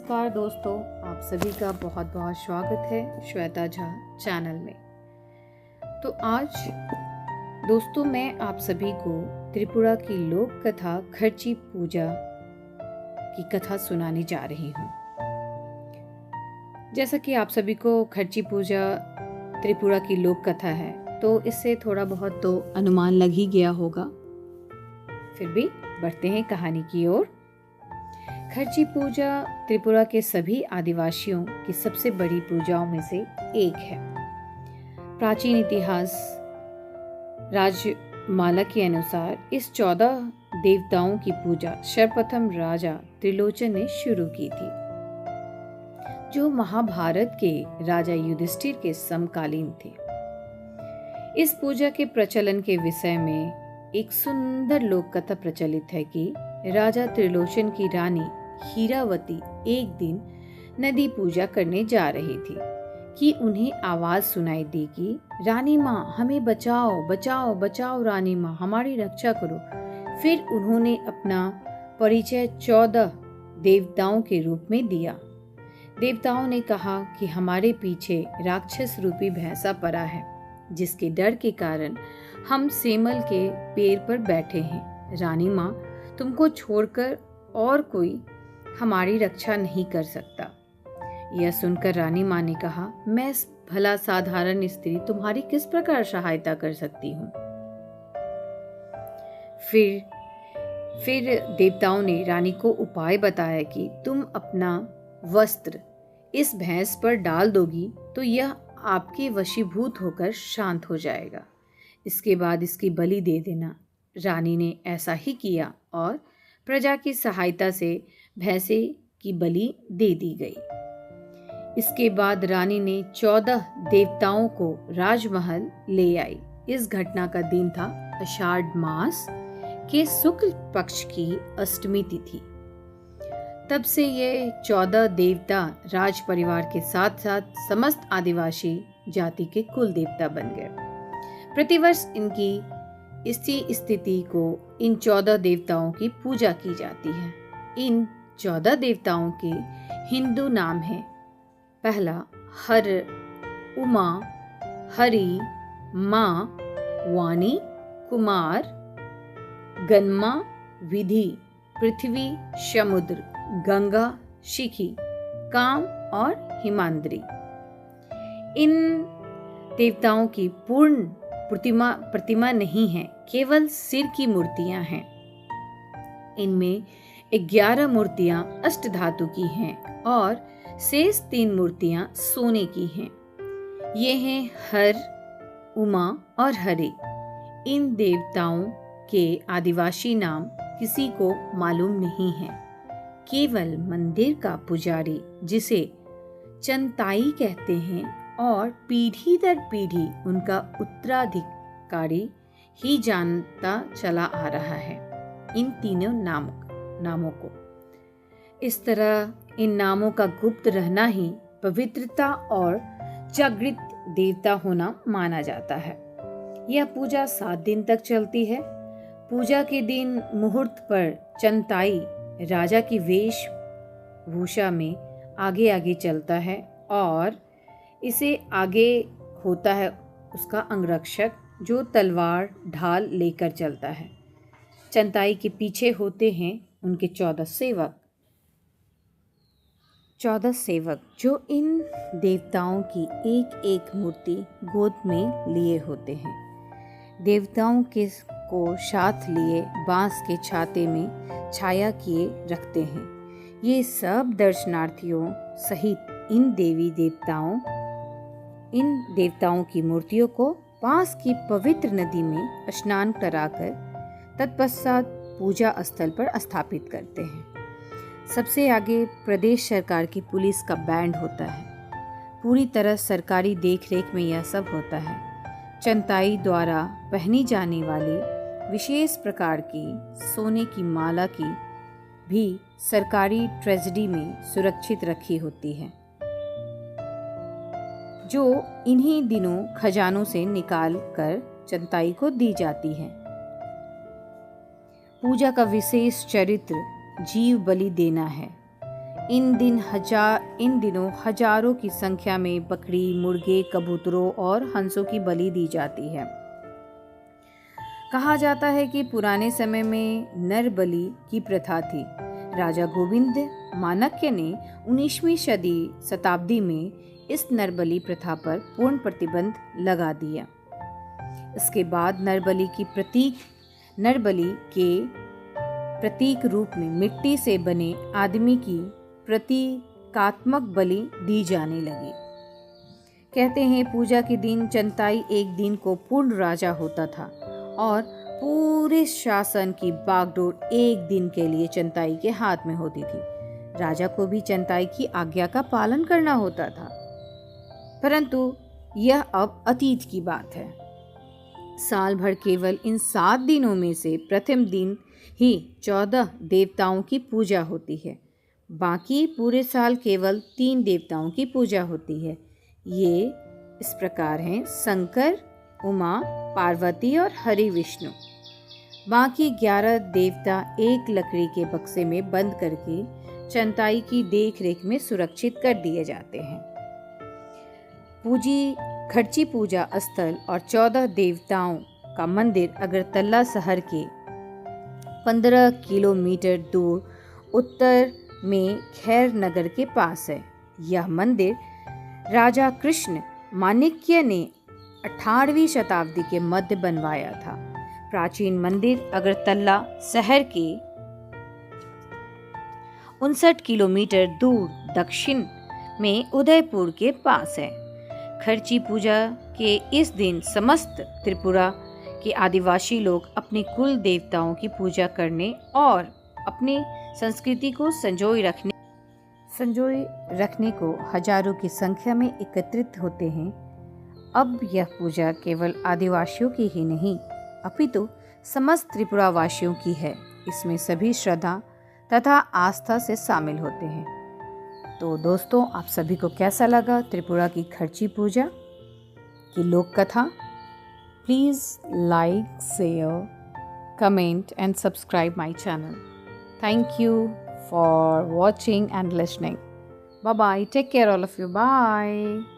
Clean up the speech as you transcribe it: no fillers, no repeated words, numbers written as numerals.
नमस्कार दोस्तों, आप सभी का बहुत बहुत स्वागत है श्वेता झा चैनल में। तो आज दोस्तों मैं आप सभी को त्रिपुरा की लोक कथा खर्ची पूजा की कथा सुनाने जा रही हूँ। जैसा कि आप सभी को खर्ची पूजा त्रिपुरा की लोक कथा है, तो इससे थोड़ा बहुत तो अनुमान लग ही गया होगा। फिर भी बढ़ते हैं कहानी की ओर। खर्ची पूजा त्रिपुरा के सभी आदिवासियों की सबसे बड़ी पूजाओं में से एक है। प्राचीन इतिहास राजमाला के अनुसार इस 14 देवताओं की पूजा सर्वप्रथम राजा त्रिलोचन ने शुरू की थी, जो महाभारत के राजा युधिष्ठिर के समकालीन थे। इस पूजा के प्रचलन के विषय में एक सुंदर लोक कथा प्रचलित है कि राजा त्रिलोचन की रानी हीरावती एक दिन नदी पूजा करने जा रही थी कि उन्हें आवाज सुनाई दी कि रानी माँ हमें बचाओ बचाओ बचाओ, रानी माँ हमारी रक्षा करो। फिर उन्होंने अपना परिचय 14 देवताओं के रूप में दिया। देवताओं ने कहा कि हमारे पीछे राक्षस रूपी भैंसा पड़ा है, जिसके डर के कारण हम सेमल के पेड़ पर बैठे हैं। रानी माँ, तुमको छोड़कर और कोई हमारी रक्षा नहीं कर सकता। यह सुनकर रानी माँ ने कहा, मैं भला साधारण स्त्री तुम्हारी किस प्रकार सहायता कर सकती हूँ। फिर देवताओं ने रानी को उपाय बताया कि तुम अपना वस्त्र इस भैंस पर डाल दोगी तो यह आपके वशीभूत होकर शांत हो जाएगा। इसके बाद इसकी बलि दे देना। रानी ने ऐसा ही किया और प्रजा की सहायता से भैंसे की बलि दे दी गई। इसके बाद रानी ने 14 देवताओं को राजमहल ले आई। इस घटना का दिन था आषाढ़ मास के शुक्ल पक्ष की अष्टमी तिथि। तब से ये 14 देवता राज परिवार के साथ साथ समस्त आदिवासी जाति के कुल देवता बन गए। प्रतिवर्ष इनकी इसी स्थिति को इन 14 देवताओं की पूजा की जाती है। इन 14 देवताओं के हिंदू नाम हैं: पहला हर, उमा, हरि, माँ, वाणी, कुमार, गन्मा, विधि, पृथ्वी, समुद्र, गंगा, शिखी, काम और हिमांद्री। इन देवताओं की पूर्ण प्रतिमा नहीं है, केवल सिर की मूर्तियां हैं। इनमें 11 मूर्तियां अष्टधातु की हैं और शेष 3 मूर्तियां सोने की हैं। ये हैं हर, उमा और हरि। इन देवताओं के आदिवासी नाम किसी को मालूम नहीं है। केवल मंदिर का पुजारी, जिसे चंताई कहते हैं, और पीढ़ी दर पीढ़ी उनका उत्तराधिकारी ही जानता चला आ रहा है इन तीनों नामों को। इस तरह इन नामों का गुप्त रहना ही पवित्रता और जागृत देवता होना माना जाता है। यह पूजा 7 दिन तक चलती है। पूजा के दिन मुहूर्त पर चंताई राजा की वेशभूषा में आगे आगे चलता है और इसे आगे होता है उसका अंगरक्षक, जो तलवार ढाल लेकर चलता है। चंताई के पीछे होते हैं उनके 14 सेवक, जो इन देवताओं की एक एक मूर्ति गोद में लिए होते हैं। देवताओं को साथ लिए बांस के छाते में छाया किए रखते हैं। ये सब दर्शनार्थियों सहित इन देवताओं की मूर्तियों को पास की पवित्र नदी में स्नान कराकर तत्पश्चात पूजा स्थल पर स्थापित करते हैं। सबसे आगे प्रदेश सरकार की पुलिस का बैंड होता है। पूरी तरह सरकारी देखरेख में यह सब होता है। चंताई द्वारा पहनी जाने वाली विशेष प्रकार की सोने की माला की भी सरकारी ट्रेजरी में सुरक्षित रखी होती है, जो इन्हीं दिनों खजानों से निकाल कर चंताई को दी जाती है। पूजा का विशेष चरित्र जीव बलि देना है। इन दिनों हजारों की संख्या में बकरी, मुर्गे, कबूतरों और हंसों की बलि दी जाती है। कहा जाता है कि पुराने समय में नर बलि की प्रथा थी। राजा गोविंद माणक्य ने 19वीं शताब्दी में इस नरबलि प्रथा पर पूर्ण प्रतिबंध लगा दिया। इसके बाद नरबलि के प्रतीक रूप में मिट्टी से बने आदमी की प्रतीकात्मक बलि दी जाने लगी। कहते हैं पूजा के दिन चंताई एक दिन को पूर्ण राजा होता था और पूरे शासन की बागडोर एक दिन के लिए चंताई के हाथ में होती थी। राजा को भी चंताई की आज्ञा का पालन करना होता था, परंतु यह अब अतीत की बात है। साल भर केवल इन 7 दिनों में से प्रथम दिन ही 14 देवताओं की पूजा होती है। बाकी पूरे साल केवल 3 देवताओं की पूजा होती है। ये इस प्रकार हैं: शंकर, उमा, पार्वती और हरि विष्णु। बाकी 11 देवता एक लकड़ी के बक्से में बंद करके चंताई की देख रेख में सुरक्षित कर दिए जाते हैं। खर्ची पूजा स्थल और 14 देवताओं का मंदिर अगरतला शहर के 15 किलोमीटर दूर उत्तर में खैर नगर के पास है। यह मंदिर राजा कृष्ण माणिक्य ने 18वीं शताब्दी के मध्य बनवाया था। प्राचीन मंदिर अगरतला शहर के 59 किलोमीटर दूर दक्षिण में उदयपुर के पास है। खर्ची पूजा के इस दिन समस्त त्रिपुरा के आदिवासी लोग अपने कुल देवताओं की पूजा करने और अपनी संस्कृति को संजोए रखने को हजारों की संख्या में एकत्रित होते हैं। अब यह पूजा केवल आदिवासियों की ही नहीं अपितु समस्त त्रिपुरावासियों की है। इसमें सभी श्रद्धा तथा आस्था से शामिल होते हैं। तो दोस्तों, आप सभी को कैसा लगा त्रिपुरा की खर्ची पूजा की लोक कथा? Please like, share, comment and subscribe my channel. Thank you for watching and listening. Bye bye. Take care all of you. Bye.